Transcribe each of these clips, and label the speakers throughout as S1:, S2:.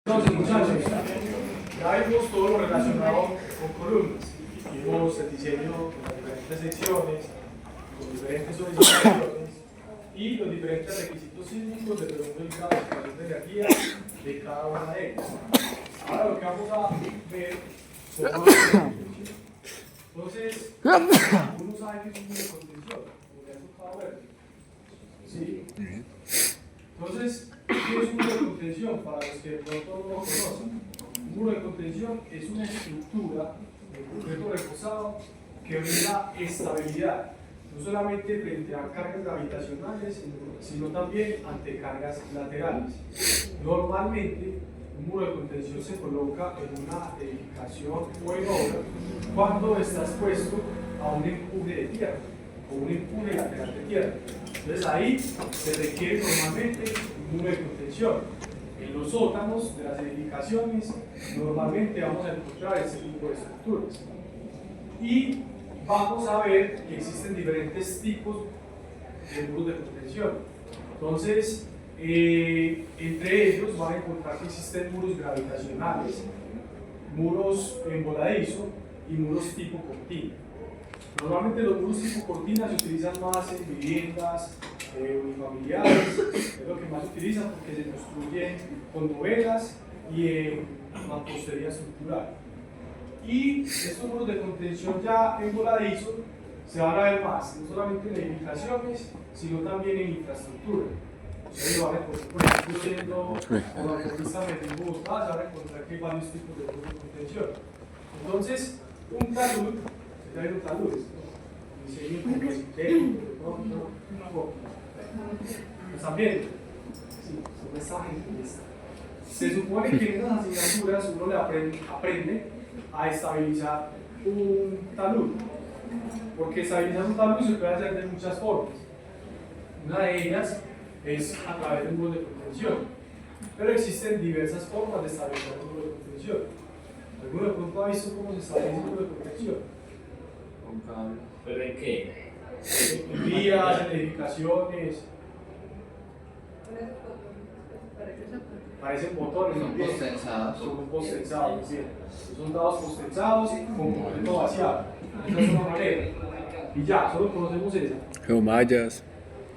S1: Entonces, muchachos, ya vimos todo lo relacionado con columnas. Vimos el diseño de las diferentes secciones, con diferentes solicitaciones y los diferentes requisitos sísmicos dependiendo del grado de situación de energía de cada una de ellas. Ahora lo que vamos a ver son los beneficios. Entonces, uno sabe que es un muro de contención, como ya hemos estado viendo. ¿Sí? Entonces, ¿qué es un muro de contención? Para los que de pronto no lo conocen, un muro de contención es una estructura de concreto reforzado que brinda estabilidad, no solamente frente a cargas gravitacionales, sino también ante cargas laterales. Normalmente, un muro de contención se coloca en una edificación o en obra cuando está expuesto a un empuje de tierra o un empuje lateral de tierra. Entonces ahí se requiere normalmente un muro de contención. En los sótanos de las edificaciones normalmente vamos a encontrar este tipo de estructuras. Y vamos a ver que existen diferentes tipos de muros de contención. Entonces, entre ellos van a encontrar que existen muros gravitacionales, muros en voladizo y muros tipo cortina. Normalmente los muros tipo cortina se utilizan más en viviendas unifamiliares, es lo que más se utiliza porque se construyen con novelas y en mampostería estructural. Y estos muros de contención ya en voladizo se van a ver más, no solamente en edificaciones, sino también en infraestructura. Ustedes van a encontrar, por ejemplo, yendo por la autopista Medellín-Bogotá, se van a encontrar que hay varios tipos de muros de contención. Entonces, un talud, se llama un talud, diseño técnico, pues también, sí, son mensajes de esta. Se supone que en esas asignaturas uno le aprende a estabilizar un talud, porque estabilizar un talud se puede hacer de muchas formas. Una de ellas es a través de un muro de contención, pero existen diversas formas de estabilizar un muro de contención. ¿Alguno de pronto ha visto cómo se estabiliza un muro de contención?
S2: Con cable. ¿Pero en qué?
S1: En vías, en edificaciones. Parecen botones,
S2: Son
S1: bien.
S2: postensados.
S1: Son postensados, bien. Son dados postensados con concreto vaciado. Esa es una manera. Y ya, solo conocemos esa.
S3: Geomallas.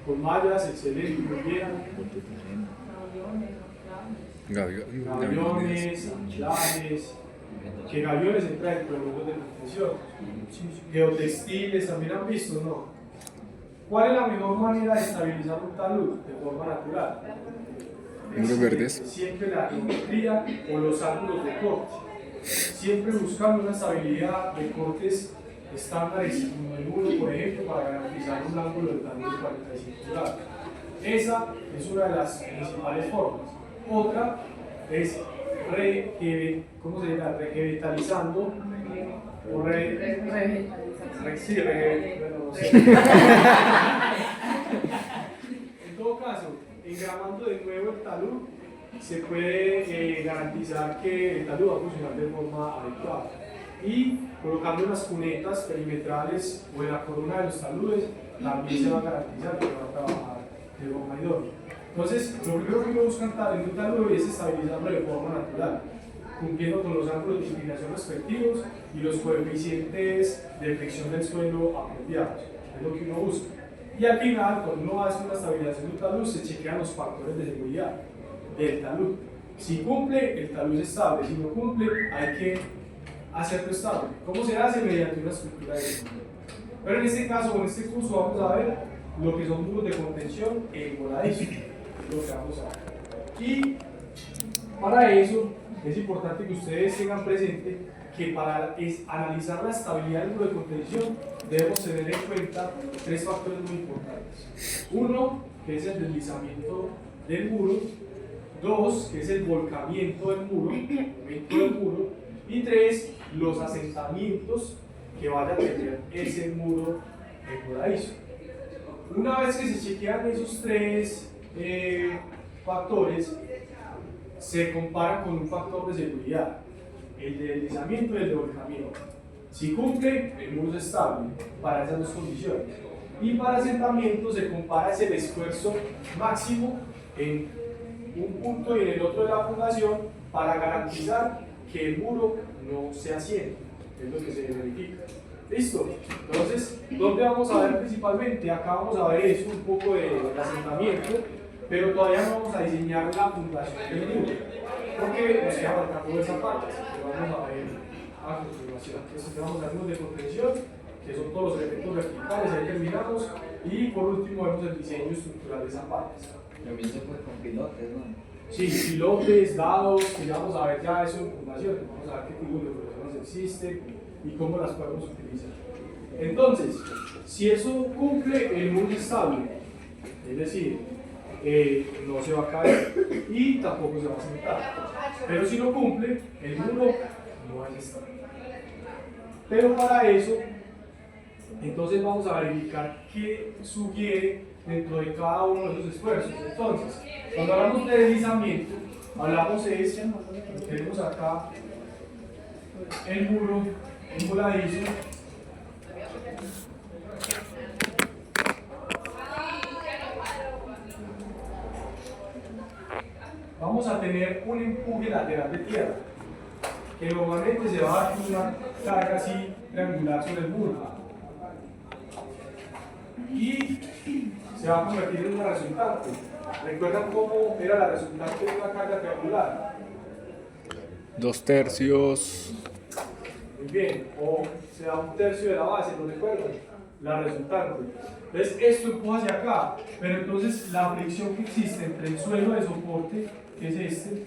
S1: Con mallas, excelente, muy bien. Gaviones, anclajes, que gaviones entran dentro de los muros de contención. Geotextiles también han visto, ¿no? ¿Cuál es la mejor manera de estabilizar un talud de forma natural?
S3: Muros verdes.
S1: Siempre la geometría o los ángulos de corte. Siempre buscando una estabilidad de cortes estándares como el 1, por ejemplo, para garantizar un ángulo de talud de 45 grados. Esa es una de las principales formas. Otra es ¿cómo se llama? Revegetalizando o sí, no sé. En todo caso, engramando de nuevo el talud, se puede garantizar que el talud va a funcionar de forma adecuada. Y colocando unas cunetas perimetrales o en la corona de los taludes, también se va a garantizar que va a trabajar de forma idónea. Entonces, lo primero que uno busca en un talud es estabilizarlo de forma natural, cumpliendo con los ángulos de inclinación respectivos y los coeficientes de fricción del suelo apropiados. Es lo que uno busca. Y al final, cuando uno hace una estabilización de un talud, se chequean los factores de seguridad del talud. Si cumple, el talud es estable. Si no cumple, hay que hacerlo estable. ¿Cómo se hace? Mediante una estructura de control. Pero en este caso, en este curso, vamos a ver lo que son muros de contención en voladizo. Es lo que vamos a ver. Y para eso, es importante que ustedes tengan presente que para analizar la estabilidad del muro de contención debemos tener en cuenta tres factores muy importantes. Uno, que es el deslizamiento del muro. Dos, que es el volcamiento del muro, y tres, los asentamientos que vaya a tener ese muro en voladizo. Una vez que se chequean esos tres factores, se comparan con un factor de seguridad, el de deslizamiento y el de volcamiento. Si cumple, el muro es estable para esas dos condiciones. Y para asentamiento se compara el esfuerzo máximo en un punto y en el otro de la fundación para garantizar que el muro no se asiente, es lo que se verifica. ¿Listo? Entonces, ¿dónde vamos a ver principalmente? Acá vamos a ver eso, un poco del asentamiento, pero todavía no vamos a diseñar la fundación del muro, porque nos queda faltando esa parte, que vamos a ver a continuación. Entonces, vamos a ver de contención, que son todos los elementos verticales, ahí terminamos, y por último vemos el diseño estructural de esa parte.
S2: También se puede con pilotes, ¿no?
S1: Sí, pilotes, dados, que ya vamos a ver ya eso en fundación, vamos a ver qué tipo de fundaciones existen y cómo las podemos utilizar. Entonces, si eso cumple, el muro es estable, es decir, no se va a caer y tampoco se va a sentar. Pero si no cumple, el muro no es estable. Pero para eso, entonces vamos a verificar qué sugiere dentro de cada uno de esos esfuerzos. Entonces, cuando hablamos de deslizamiento, hablamos de este, tenemos acá el muro, un voladizo, vamos a tener un empuje lateral de tierra, que normalmente se va a dar con una carga así triangular sobre el muro. Y se va a convertir en una resultante. ¿Recuerdan cómo era la resultante de una carga triangular?
S3: 2/3.
S1: Muy bien, o se da 1/3 de la base, ¿lo recuerdan? La resultante. Entonces esto empuja hacia acá, pero entonces la fricción que existe entre el suelo de soporte, que es este,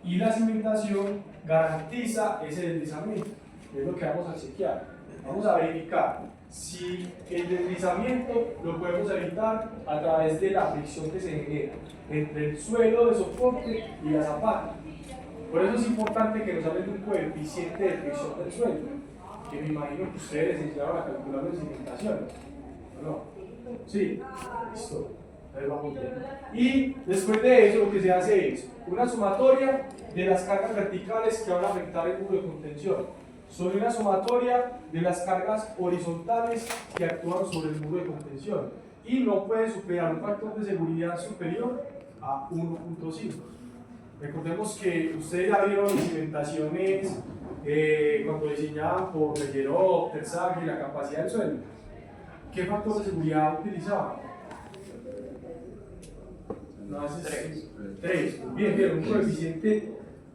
S1: y la cimentación garantiza ese deslizamiento. Es lo que vamos a chequear. Vamos a verificar si el deslizamiento lo podemos evitar a través de la fricción que se genera entre el suelo de soporte y la zapata. Por eso es importante que nos hablen de un coeficiente de fricción del suelo, que me imagino que ustedes les enseñaron a calcularlo en cimentación. ¿No? Sí, listo. Ahí vamos bien. Y después de eso lo que se hace es una sumatoria de las cargas verticales que van a afectar el muro de contención sobre una sumatoria de las cargas horizontales que actúan sobre el muro de contención y no puede superar un factor de seguridad superior a 1.5. Recordemos que ustedes ya vieron cimentaciones cuando diseñaban por Bellerot, Terzaghi y la capacidad del suelo. ¿Qué factor de seguridad utilizaban? No, ese es 3. Bien, un coeficiente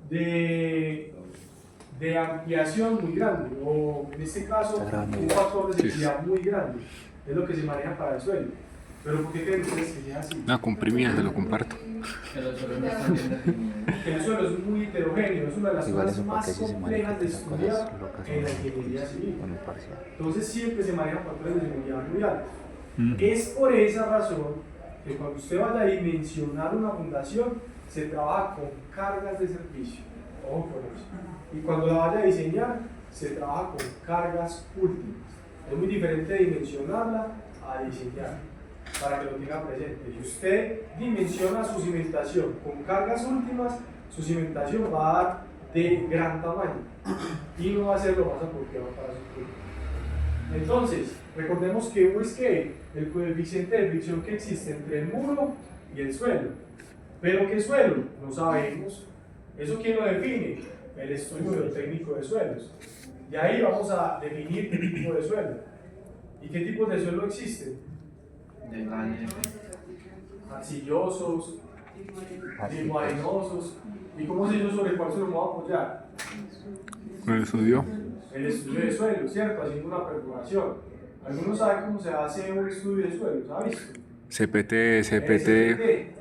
S1: de ampliación muy grande, o en este caso, un factor de seguridad muy grande. Es lo que se maneja para el suelo. Pero ¿por qué creen ustedes que sea así?
S3: No, comprimida, te lo comparto.
S2: Que los suelos no están bien definidos.
S1: El suelo es muy heterogéneo, es una de las cosas más complejas de estudiar en la ingeniería civil. Entonces siempre se manejan factores de seguridad muy altos. Es por esa razón que cuando usted vaya a dimensionar una fundación, se trabaja con cargas de servicio. Ojo con eso. Y cuando la vaya a diseñar, se trabaja con cargas últimas. Es muy diferente dimensionarla a diseñar, para que lo tenga presente. Si usted dimensiona su cimentación con cargas últimas, su cimentación va a dar de gran tamaño y no va a ser lo más apropiado para su proyecto. Entonces, recordemos que U es que el coeficiente de fricción que existe entre el muro y el suelo. ¿Pero qué suelo? No sabemos. ¿Eso quién lo define? El estudio técnico de suelos. Y ahí vamos a definir qué tipo de suelo. ¿Y qué tipos de suelo existen?
S2: De baño.
S1: Arcillosos, arenosos. ¿Y cómo sé yo sobre cuál suelo me voy a apoyar?
S3: ¿El estudio?
S1: El estudio de suelo, ¿cierto? Haciendo una perforación. Algunos saben cómo se hace un estudio de suelo, ¿has visto?
S3: CPT,
S1: CPT,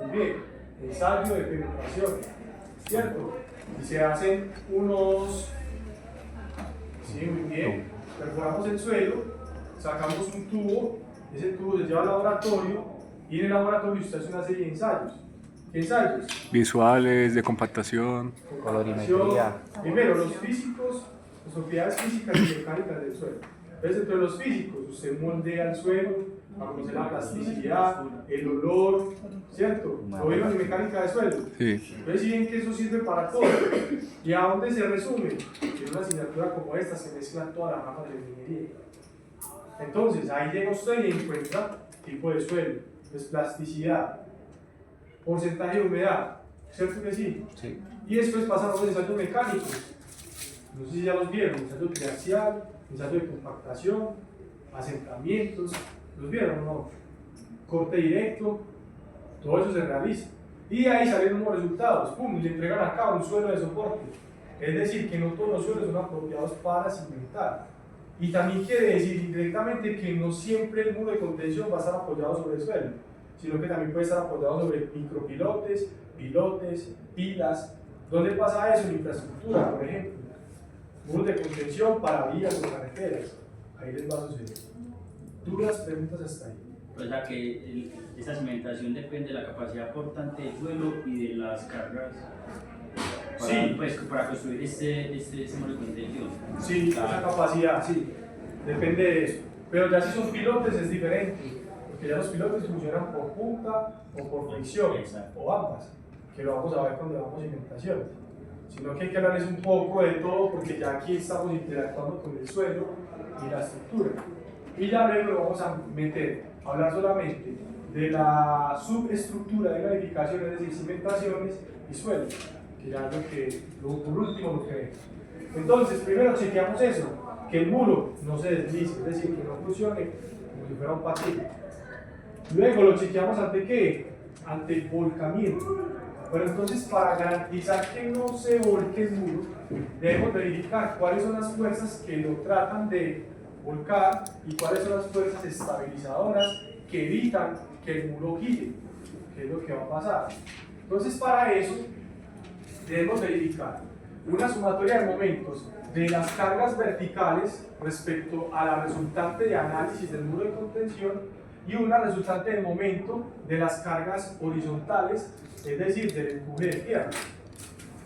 S1: muy bien. Ensayo de penetración, ¿cierto? Y se hacen unos. Sí, muy bien. Perforamos el suelo, sacamos un tubo, ese tubo se lleva al laboratorio y en el laboratorio usted hace una serie de ensayos. ¿Qué ensayos?
S3: Visuales, de compactación.
S1: Colorimetría. Primero, los físicos, las propiedades físicas y mecánicas del suelo. Entonces, entre los físicos, usted moldea el suelo, para conocer la plasticidad, el olor, ¿cierto? Lo vieron en mecánica de suelo.
S3: Sí.
S1: Entonces, si ven que eso sirve para todo. ¿Y a dónde se resume? En una asignatura como esta se mezclan todas las ramas de la ingeniería. Entonces, ahí llega usted y encuentra tipo de suelo, pues plasticidad, porcentaje de humedad, ¿cierto que sí?
S2: Sí.
S1: Y después pasamos a los ensayos mecánicos. No sé si ya los vieron, ensayo triaxial, ensayo de compactación, asentamientos, ¿los vieron o no? Corte directo, todo eso se realiza. Y de ahí salen unos resultados, ¡pum! Y le entregan acá un suelo de soporte. Es decir, que no todos los suelos son apropiados para cimentar. Y también quiere decir indirectamente que no siempre el muro de contención va a estar apoyado sobre el suelo, sino que también puede estar apoyado sobre micropilotes, pilotes, pilas. ¿Dónde pasa eso? En infraestructura, por ejemplo. Muros de contención para vías o carreteras. Ahí les va a suceder. Duras preguntas hasta ahí.
S4: O sea que esa cimentación depende de la capacidad portante del suelo y de las cargas para,
S1: Sí.
S4: pues, para construir este muro de contención.
S1: Sí, esa capacidad, sí. Depende de eso. Pero ya si son pilotes es diferente. Porque ya los pilotes funcionan por punta o por fricción.
S4: Exacto.
S1: O ambas. Que lo vamos a ver cuando hagamos cimentación. Sino que hay que hablarles un poco de todo porque ya aquí estamos interactuando con el suelo y la estructura. Y ya luego lo vamos a meter, a hablar solamente de la subestructura de la edificación, es decir, cimentaciones y suelo, que ya es por último lo que vemos. Entonces, primero chequeamos eso, que el muro no se deslice, es decir, que no funcione como si fuera un patín. Luego lo chequeamos ante ¿qué? Ante el volcamiento. Pero entonces, para garantizar que no se volque el muro, debemos verificar cuáles son las fuerzas que lo tratan de volcar y cuáles son las fuerzas estabilizadoras que evitan que el muro gire, que es lo que va a pasar. Entonces, para eso, debemos verificar una sumatoria de momentos de las cargas verticales respecto a la resultante de análisis del muro de contención y una resultante de momento de las cargas horizontales, es decir, del empuje de tierra.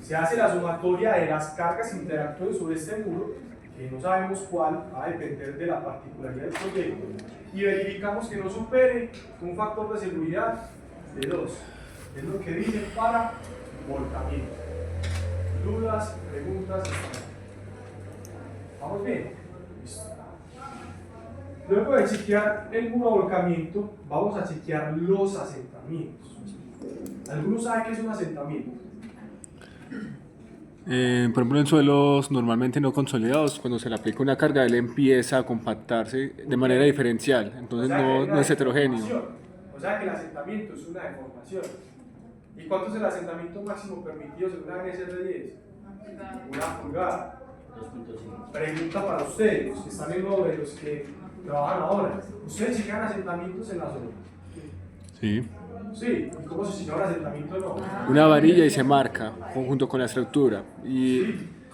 S1: Se hace la sumatoria de las cargas que interactúen sobre este muro, que no sabemos cuál, va a depender de la particularidad del proyecto, y verificamos que no supere un factor de seguridad de 2. Es lo que dicen para volcamiento. ¿Dudas, preguntas? ¿Vamos bien? Listo. Luego de chequear el muro de volcamiento, vamos a chequear los asentamientos. ¿Algunos saben qué es un asentamiento?
S3: Por ejemplo, en suelos normalmente no consolidados, cuando se le aplica una carga, él empieza a compactarse de manera diferencial, entonces
S1: O sea que hay una
S3: no es heterogéneo.
S1: deformación. O sea que el asentamiento es una deformación. ¿Y cuánto es el asentamiento máximo permitido según la NSR10? Una pulgada.
S4: 2.5.
S1: Pregunta para ustedes, los que están en obra y los que trabajan ahora. ¿Ustedes checan asentamientos en la zona?
S3: Sí.
S1: Sí. ¿Y cómo se checa un asentamiento no?
S3: Una varilla y se marca junto con la estructura. Y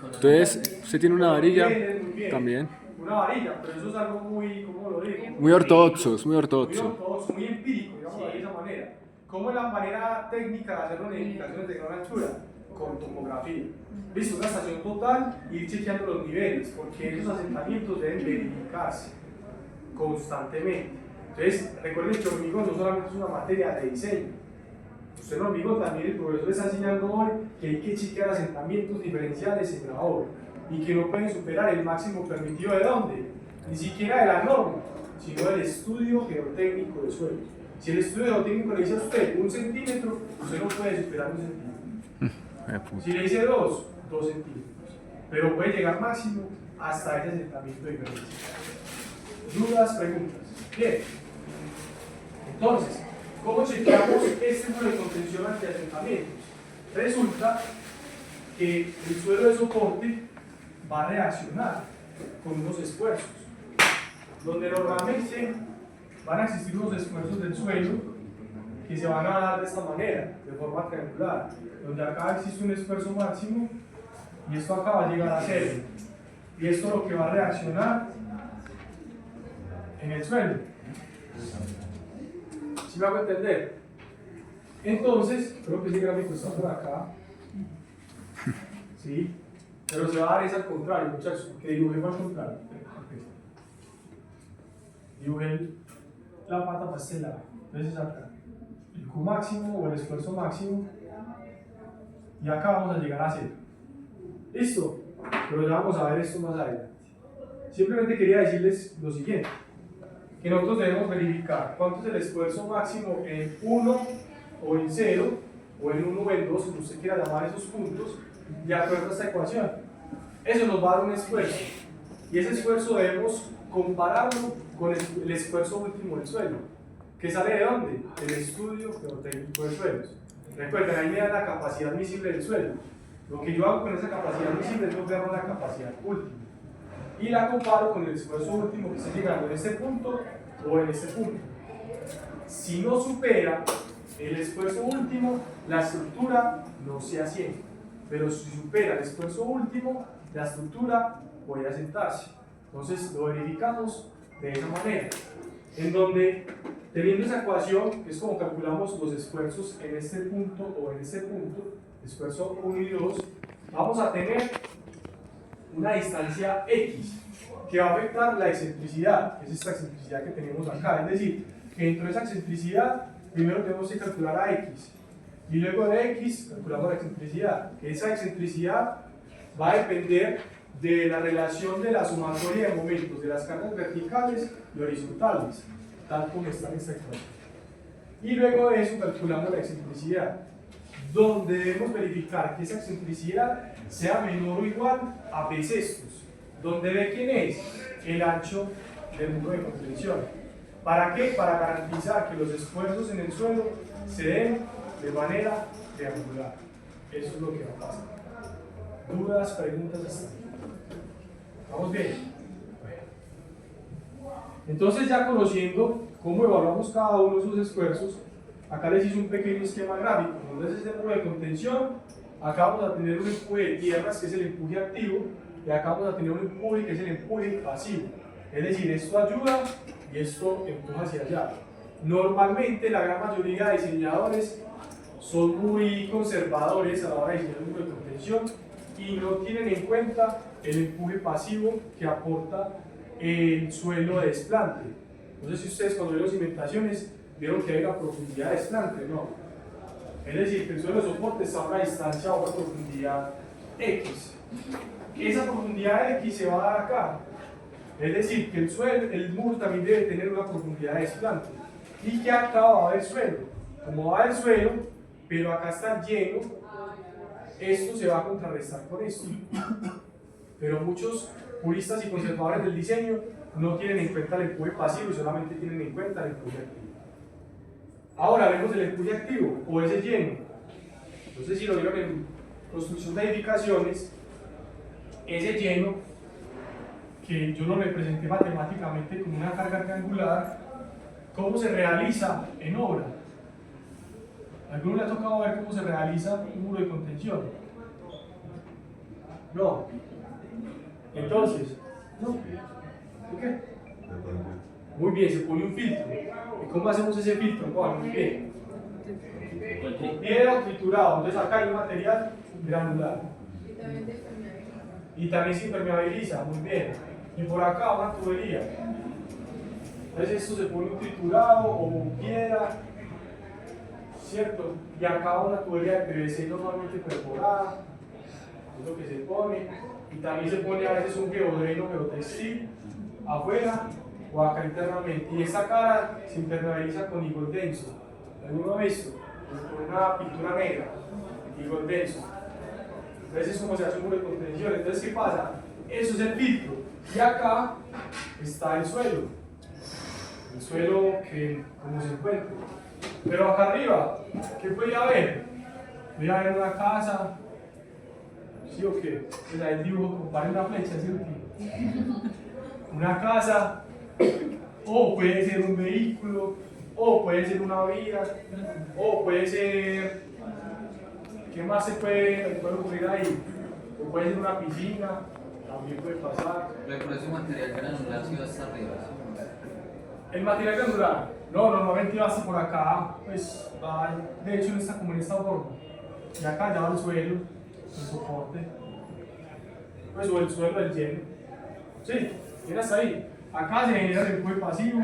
S3: entonces, usted tiene una varilla
S1: Muy bien.
S3: también.
S1: Una varilla, pero eso es algo muy, ¿cómo lo digo?
S3: Muy ortodoxo, muy
S1: Muy
S3: ortodoxo.
S1: ortodoxo, muy empírico, digamos de esa manera. ¿Cómo es la manera técnica de hacerlo en edificaciones de gran anchura? Con topografía. ¿Listo? Una estación total y ir chequeando los niveles, porque esos asentamientos deben verificarse constantemente. Entonces, recuerden que hormigón no solamente es una materia de diseño. Usted en hormigón también el profesor está enseñando hoy que hay que chequear asentamientos diferenciales en la obra y que no pueden superar el máximo permitido de dónde, ni siquiera de la norma, sino del estudio geotécnico de suelo. Si el estudio geotécnico le dice a usted 1 centímetro, usted no puede superar 1 centímetro. Si le dice 2 centímetros, pero puede llegar máximo hasta ese asentamiento de diferencia. ¿Dudas, preguntas? Bien. Entonces, ¿cómo chequeamos este muro de contención ante asentamientos? Resulta que el suelo de soporte va a reaccionar con unos esfuerzos, donde normalmente van a existir unos esfuerzos del suelo que se van a dar de esta manera, de forma triangular, donde acá existe un esfuerzo máximo y esto acá va a llegar a 0. Y esto es lo que va a reaccionar en el suelo. ¿Sí me hago entender? Entonces, creo que ese gráfico está por acá. ¿Sí? Pero se va a dar es al contrario, muchachos, porque dibujé al contrario. Dibujé la pata para este lado. Entonces es acá. El Q máximo o el esfuerzo máximo. Y acá vamos a llegar a 0. ¿Listo? Pero ya vamos a ver esto más adelante. Simplemente quería decirles lo siguiente. Que nosotros debemos verificar cuánto es el esfuerzo máximo en 1 o en 0, o en 1 o en 2, como usted quiera llamar esos puntos, de acuerdo a esta ecuación. Eso nos va a dar un esfuerzo. Y ese esfuerzo debemos compararlo con el esfuerzo último del suelo. ¿Que sale de dónde? Del estudio geotécnico de suelos. Recuerden, ahí me da la capacidad miscible del suelo. Lo que yo hago con esa capacidad miscible es volverlo a la capacidad última. Y la comparo con el esfuerzo último que está llegando en este punto o en este punto. Si no supera el esfuerzo último, la estructura no se asienta. Pero si supera el esfuerzo último, la estructura puede asentarse. Entonces lo verificamos de esa manera, en donde teniendo esa ecuación, que es como calculamos los esfuerzos en este punto o en este punto, esfuerzo 1 y 2, vamos a tener una distancia X que va a afectar la excentricidad, que es esta excentricidad que tenemos acá. Es decir, que dentro de esa excentricidad primero tenemos que calcular a X y luego de X calculamos la excentricidad, que esa excentricidad va a depender de la relación de la sumatoria de momentos de las cargas verticales y horizontales, tal como está en esta ecuación. Y luego de eso calculamos la excentricidad, donde debemos verificar que esa excentricidad sea menor o igual a B sextos, donde B quién es el ancho del muro de contención. ¿Para qué? Para garantizar que los esfuerzos en el suelo se den de manera triangular. Eso es lo que va a pasar. ¿Dudas, preguntas hasta aquí? ¿Vamos bien? Bueno. Entonces, ya conociendo cómo evaluamos cada uno de esos esfuerzos, acá les hice un pequeño esquema gráfico. Entonces, este muro de contención, acá vamos a tener un empuje de tierras, que es el empuje activo, y acá vamos a tener un empuje que es el empuje pasivo. Es decir, esto ayuda y esto empuja hacia allá. Normalmente, la gran mayoría de diseñadores son muy conservadores a la hora de diseñar un muro de contención y no tienen en cuenta el empuje pasivo que aporta el suelo de desplante. No sé si ustedes cuando vieron cimentaciones vieron que hay una profundidad de desplante, no. Es decir, que el suelo de soporte está a una distancia o una profundidad X. Esa profundidad X se va a dar acá. Es decir, que el muro también debe tener una profundidad de desplante. Y que acá va a haber suelo. Como va a haber suelo, pero acá está lleno, esto se va a contrarrestar con esto. Pero muchos puristas y conservadores del diseño no tienen en cuenta el empuje pasivo y solamente tienen en cuenta el empuje activo. Ahora vemos el empuje activo o ese lleno. Entonces, si lo vieron en construcción de edificaciones, ese lleno que yo lo representé matemáticamente como una carga triangular, ¿cómo se realiza en obra? ¿A alguno le ha tocado ver cómo se realiza un muro de contención? No. Entonces, ¿no? ¿Por qué? Muy bien, se pone un filtro. ¿Y cómo hacemos ese filtro? Bueno, muy bien. Con piedra o triturado. Entonces acá hay un material granular. Y también se impermeabiliza, muy bien. Y por acá una tubería. Entonces esto se pone un triturado o piedra, ¿cierto? Y acá una tubería de PVC normalmente perforada, es lo que se pone. Y también se pone a veces un geodreno geotextil afuera o acá internamente. Y esta cara se impermeabiliza con igol denso. ¿Alguno ha visto? Con una pintura negra, igol denso. Entonces es como se hace un muro de contención. Entonces, ¿qué pasa? Eso es el filtro. Y acá está el suelo. El suelo que, como se encuentra. Pero acá arriba, ¿qué puede haber? Puede haber una casa. ¿Sí o qué? Pues ahí el dibujo compare una flecha, ¿sí o qué? Una casa, o puede ser un vehículo, o puede ser una vía, o puede ser. ¿Qué más se puede ocurrir ahí? O puede ser una piscina, también puede pasar.
S2: Pero por ese material granular sí va hasta arriba.
S1: El material granular, no, normalmente va hasta por acá, pues va, de hecho está como en esta forma. Y acá ya va el suelo, el soporte, pues o el suelo del lleno. Sí, viene hasta ahí. Acá se genera el empuje pasivo,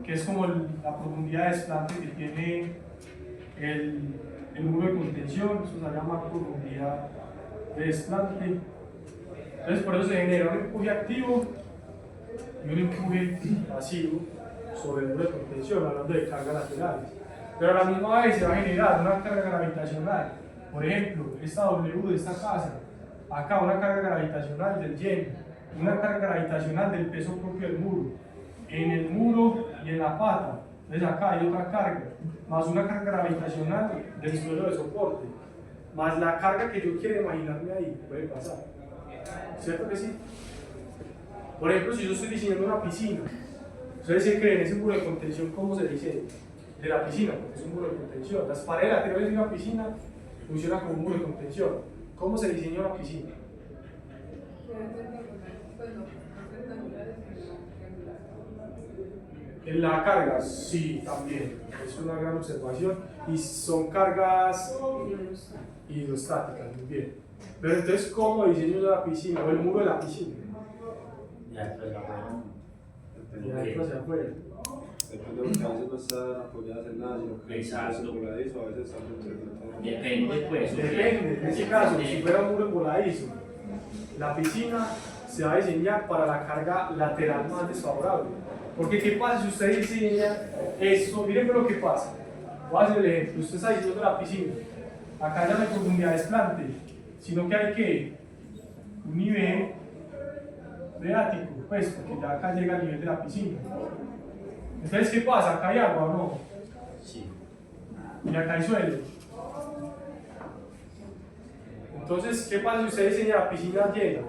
S1: que es como la profundidad de desplante que tiene el muro de contención, eso se llama profundidad de desplante. Entonces por eso se genera un empuje activo y un empuje pasivo sobre el muro de contención, hablando de cargas laterales. pero a la misma vez se va a generar una carga gravitacional. Por ejemplo, esta W de esta casa, acá una carga gravitacional del lleno, una carga gravitacional del peso propio del muro, en el muro y en la pata. Entonces acá hay otra carga, más una carga gravitacional del suelo de soporte, más la carga que yo quiera imaginarme ahí, puede pasar. ¿Cierto que sí? Por ejemplo, si yo estoy diseñando una piscina, ustedes se creen ese muro de contención, ¿cómo se diseña? De la piscina, porque es un muro de contención. Las paredes laterales de una piscina funcionan como un muro de contención. ¿Cómo se diseña una piscina? En la carga, sí, también. Es una gran observación. Y son cargas hidrostáticas, muy bien. Pero entonces, ¿cómo diseño yo la piscina o el muro de la piscina?
S4: Ya después la fueron.
S1: Y adentro hacia afuera.
S5: Depende de que a veces no están apoyadas en nada, sino que
S4: Exacto.
S5: es voladizo, a veces están dentro de
S4: Depende, pues.
S1: Depende, en ese caso, si fuera un muro voladizo, la piscina se va a diseñar para la carga lateral más desfavorable. Porque ¿qué pasa si usted diseña esto? Miren lo que pasa. Voy a hacer el ejemplo. Usted está diseñando la piscina. Acá ya no hay profundidad de desplante, sino que hay que un nivel freático, pues, porque ya acá llega el nivel de la piscina. Entonces, ¿qué pasa? ¿Acá hay agua o no?
S4: Sí.
S1: Y acá hay suelo. Entonces, ¿qué pasa si usted diseña la piscina llena?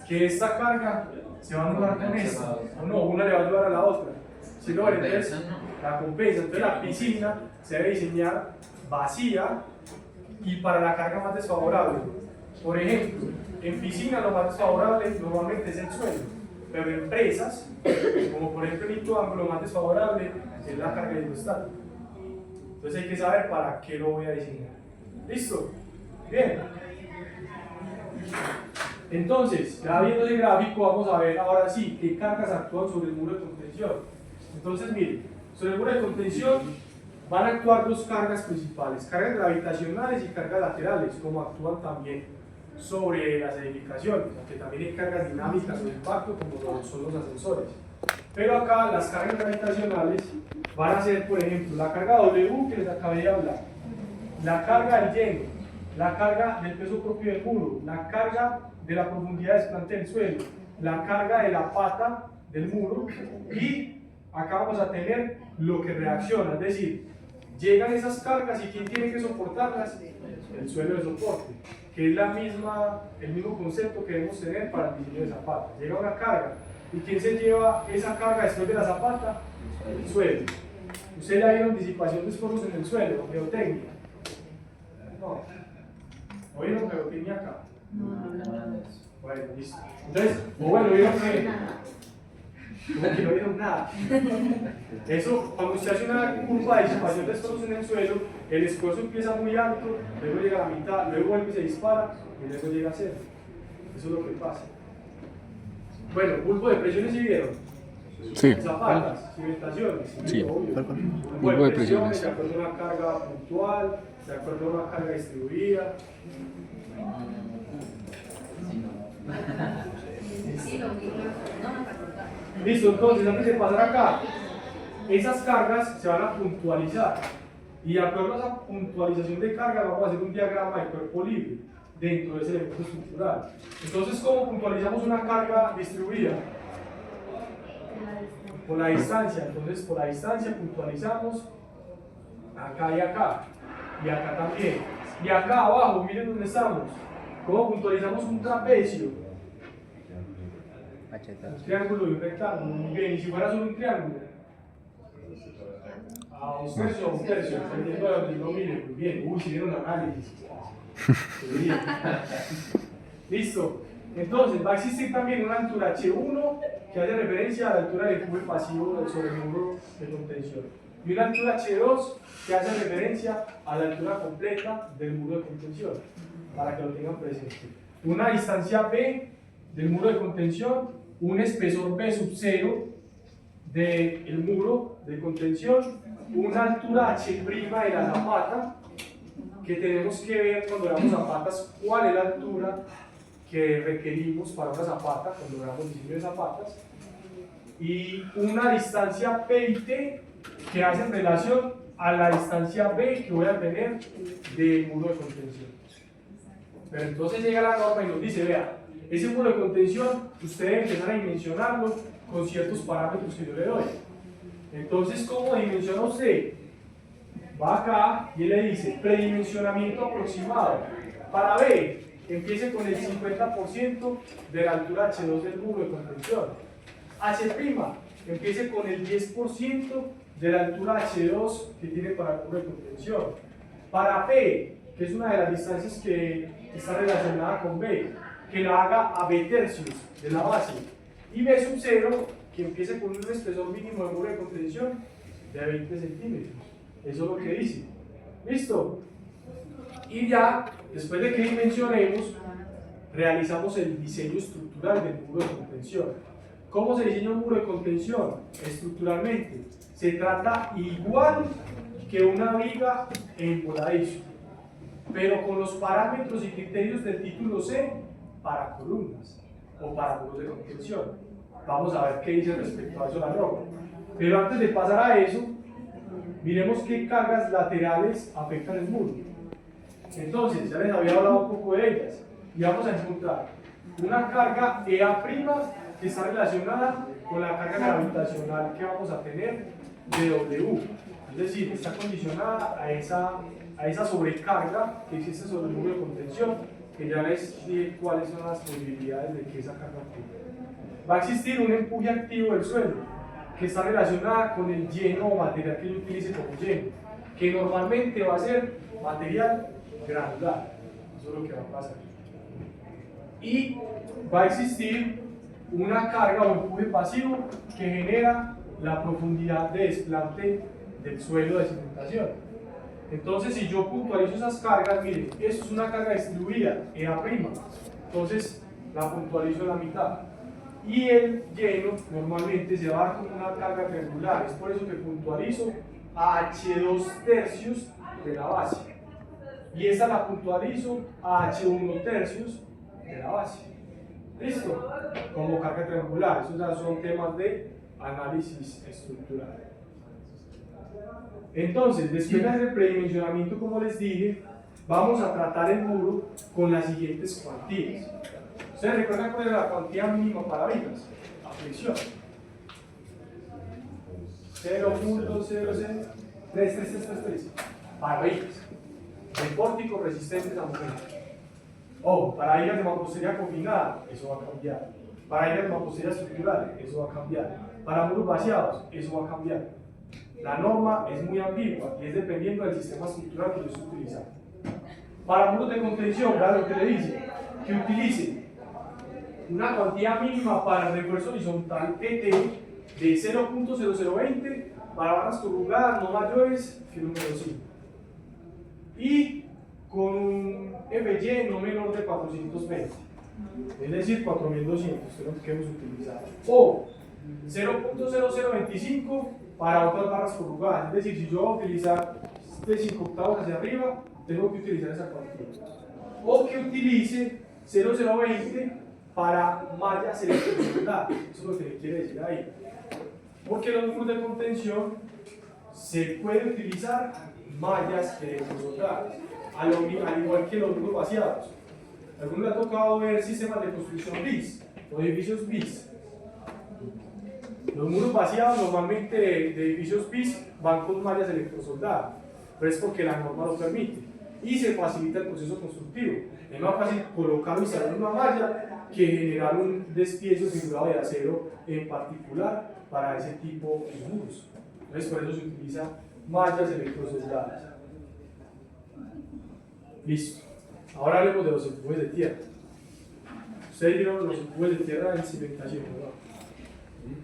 S1: Que esta carga se va a anular con esta, o no, una le va a ayudar a la otra. Si no, entonces la compensa. Entonces, la piscina se debe diseñar vacía y para la carga más desfavorable. Por ejemplo, en piscina lo más desfavorable normalmente es el suelo, pero en presas, como por ejemplo en Ituango, lo más desfavorable es la carga hidrostática. Entonces hay que saber para qué lo voy a diseñar. ¿Listo? Bien. Entonces, ya viendo el gráfico, vamos a ver ahora sí qué cargas actúan sobre el muro de contención. Entonces, miren, sobre el muro de contención van a actuar dos cargas principales, cargas gravitacionales y cargas laterales, como actúan también sobre las edificaciones, aunque también hay cargas dinámicas o de impacto, como son los ascensores. Pero acá las cargas gravitacionales van a ser, por ejemplo, la carga W que les acabé de hablar, la carga del lleno, la carga del peso propio del muro, la carga de la profundidad de desplante del suelo, la carga de la pata del muro y acá vamos a tener lo que reacciona, es decir, llegan esas cargas y ¿quién tiene que soportarlas? El suelo de soporte, que es el mismo concepto que debemos tener para el diseño de zapata. Llega una carga y ¿quién se lleva esa carga después de la zapata? El suelo. ¿Usted ya vieron disipación de esporos en el suelo? Geotecnia. No. ¿Oyeron geotecnia acá? Bueno, listo. Entonces, bueno, ¿vieron qué? Como que no vieron nada. Eso, cuando usted hace una curva de disipación de esporos en el suelo, el esfuerzo empieza muy alto, luego llega a la mitad, luego vuelve y se dispara, y luego llega a cero. Eso es lo que pasa. Bueno, bulbo de presiones, ¿sí vieron?
S3: Sí.
S1: Zapatas, cimentaciones,
S3: Sí.
S1: obvio.
S3: Bulbo de presiones.
S1: De acuerdo a una carga puntual, de acuerdo a una carga distribuida. Listo, entonces antes de pasar acá, esas cargas se van a puntualizar y de acuerdo a esa puntualización de carga vamos a hacer un diagrama de cuerpo libre dentro de ese elemento estructural. Entonces, ¿cómo puntualizamos una carga distribuida? Por la distancia. Entonces, por la distancia puntualizamos acá y acá también. Y acá abajo, miren dónde estamos. ¿Cómo puntualizamos un trapecio? Un triángulo y un rectángulo. Muy bien, y si fuera solo un triángulo, a un tercio, dependiendo de donde lo mire. Muy bien, si dieron análisis. Muy bien. Listo. Entonces, va a existir también una altura H1 que hace referencia a la altura del cubo pasivo sobre el muro de contención. Y una altura H2 que hace referencia a la altura completa del muro de contención, para que lo tengan presente. Una distancia B del muro de contención, un espesor B sub 0 del muro de contención, una altura H' de la zapata, que tenemos que ver cuando veamos zapatas cuál es la altura que requerimos para una zapata, cuando veamos diseño de zapatas, y una distancia P y T que hacen relación a la distancia B que voy a tener del muro de contención. Pero entonces llega la norma y nos dice, vea, ese muro de contención usted debe empezar a dimensionarlo con ciertos parámetros que yo le doy. Entonces, ¿cómo dimensiona usted? Va acá y él le dice predimensionamiento aproximado. Para B, empiece con el 50% de la altura H2 del muro de contención. H', empiece con el 10% de la altura H2 que tiene para el muro de contención. Para P, que es una de las distancias que está relacionada con B, que la haga a B tercios de la base. Y B sub 0, que empiece con un espesor mínimo de muro de contención de 20 centímetros. Eso es lo que dice. ¿Listo? Y ya, después de que dimensionemos, realizamos el diseño estructural del muro de contención. ¿Cómo se diseña un muro de contención? Estructuralmente. Se trata igual que una viga en voladizo, pero con los parámetros y criterios del título C para columnas o para muros de contención. Vamos a ver qué dice respecto a eso la norma. Pero antes de pasar a eso, miremos qué cargas laterales afectan el muro. Entonces, ya les había hablado un poco de ellas. Y vamos a encontrar una carga EA' que está relacionada con la carga gravitacional que vamos a tener de W. Es decir, está condicionada a esa sobrecarga que existe sobre el muro de contención, que ya les dije cuáles son las posibilidades de que esa carga ocurra. Va a existir un empuje activo del suelo, que está relacionada con el lleno o material que yo utilice como lleno, que normalmente va a ser material granular. Eso es lo que va a pasar. Y va a existir una carga o empuje pasivo que genera la profundidad de desplante del suelo de cimentación. Entonces, si yo puntualizo esas cargas, miren, esto es una carga distribuida, EA', entonces la puntualizo en la mitad. Y el lleno normalmente se va a dar como una carga triangular, es por eso que puntualizo a H2 tercios de la base. Y esta la puntualizo a H1 tercios de la base. ¿Listo? Como carga triangular, esos ya son temas de análisis estructural. Entonces, después de hacer el predimensionamiento, como les dije, vamos a tratar el muro con las siguientes cuantías. ¿Ustedes recuerdan cuál era la cuantía mínima para vigas? La fricción. 0.0033333 para vigas. De pórticos resistentes a movimiento. O para vigas de mampostería combinada, eso va a cambiar. Para vigas de mampostería estructural, eso va a cambiar. Para muros vaciados, eso va a cambiar. La norma es muy ambigua y es dependiendo del sistema estructural que yo estoy utilizando. Para muros de contención, vean lo que le dice, que utilice una cuantía mínima para el refuerzo horizontal ET de 0.0020 para barras corrugadas no mayores que el número 5. Y con un FY no menor de 420, es decir, 4200, que es lo que hemos utilizado. O 0.0025 para otras barras corrugadas, es decir, si yo voy a utilizar de 5 octavos hacia arriba, tengo que utilizar esa cuantía. O que utilice 0.020 para mallas electrosoldadas, eso es lo que le quiere decir ahí. Porque los muros de contención se puede utilizar mallas electrosoldadas, al igual que los muros vaciados. ¿A alguno le ha tocado ver sistemas de construcción BIS o edificios BIS? Los muros vaciados normalmente de edificios BIS van con mallas electrosoldadas, pero es porque la norma lo permite y se facilita el proceso constructivo. Es más fácil colocar o instalar una malla que generar un despiezo figurado de acero en particular para ese tipo de muros. Entonces, por eso se utiliza mallas electrosoldadas. Listo. Ahora hablemos de los empujes de tierra. Ustedes vieron los empujes de tierra en cimentación, ¿no?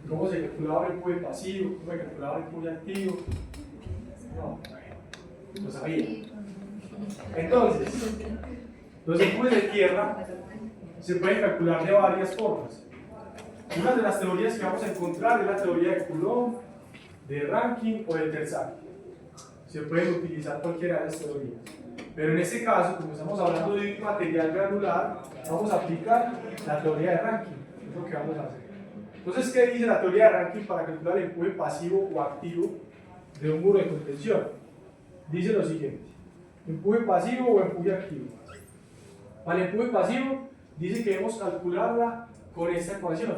S1: ¿Cómo se calculaba el empuje pasivo? ¿Cómo se calculaba el empuje activo? No, lo sabía. Entonces, los empujes de tierra se pueden calcular de varias formas. Una de las teorías que vamos a encontrar es la teoría de Coulomb, de Rankine o de Terzaghi. Se pueden utilizar cualquiera de esas teorías. Pero en este caso, como estamos hablando de un material granular, vamos a aplicar la teoría de Rankine. Es lo que vamos a hacer. Entonces, ¿qué dice la teoría de Rankine para calcular el empuje pasivo o activo de un muro de contención. Dice lo siguiente: empuje pasivo o empuje activo. Para el empuje pasivo, dice que debemos calcularla con esta ecuación.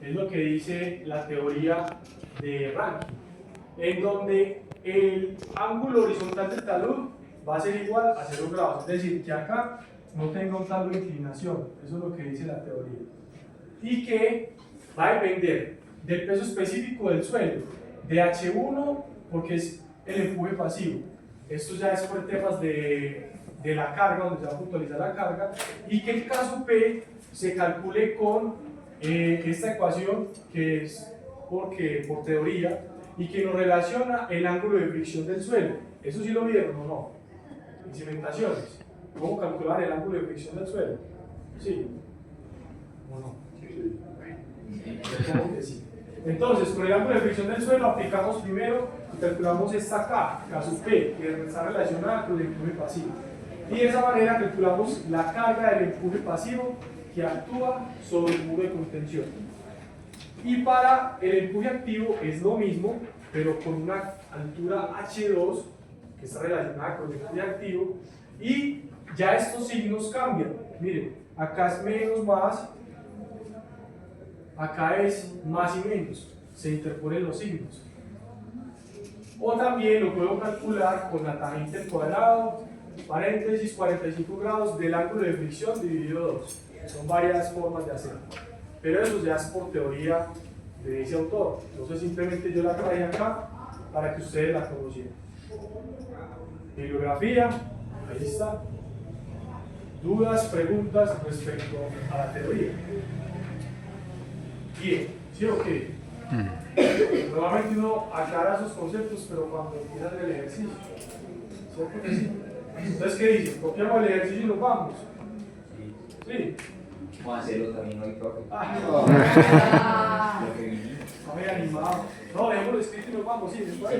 S1: Es lo que dice la teoría de Rankine, en donde el ángulo horizontal del talud va a ser igual a 0 grados. Es decir, que acá no tenga un talud de inclinación. Eso es lo que dice la teoría. Y que va a depender del peso específico del suelo, de H1, porque es el empuje pasivo. Esto ya es por temas de la carga, donde se va a puntualizar la carga, y que el caso P se calcule con esta ecuación que es por teoría y que nos relaciona el ángulo de fricción del suelo. ¿Eso sí lo vieron o no? En cimentaciones. ¿Cómo calcular el ángulo de fricción del suelo? ¿Sí? ¿O no? Supongo que sí. Entonces, con el ángulo de fricción del suelo aplicamos primero y calculamos esta K, caso P, que está relacionada con el empuje pasivo. Y de esa manera calculamos la carga del empuje pasivo que actúa sobre el muro de contención. Y para el empuje activo es lo mismo, pero con una altura H2 que está relacionada con el empuje activo, y ya estos signos cambian. Miren, acá es menos más, acá es más y menos, se interponen los signos. O también lo puedo calcular con la tangente al cuadrado, paréntesis 45 grados del ángulo de fricción dividido 2. Son varias formas de hacerlo, pero eso ya es por teoría de ese autor. Entonces simplemente yo la traje acá para que ustedes la conocieran. Bibliografía, ahí está. Dudas, preguntas respecto a la teoría. Bien, ¿sí o qué? Normalmente uno aclara esos conceptos, pero cuando empieza a hacer el ejercicio, ¿cierto que sí? Entonces, ¿qué dicen? Copiamos el ejercicio y nos vamos. Sí.
S2: Vamos a hacerlo también hoy, profe.
S1: Lo que vinimos. No me he animado. No, dejémoslo escrito y nos vamos, sí, después.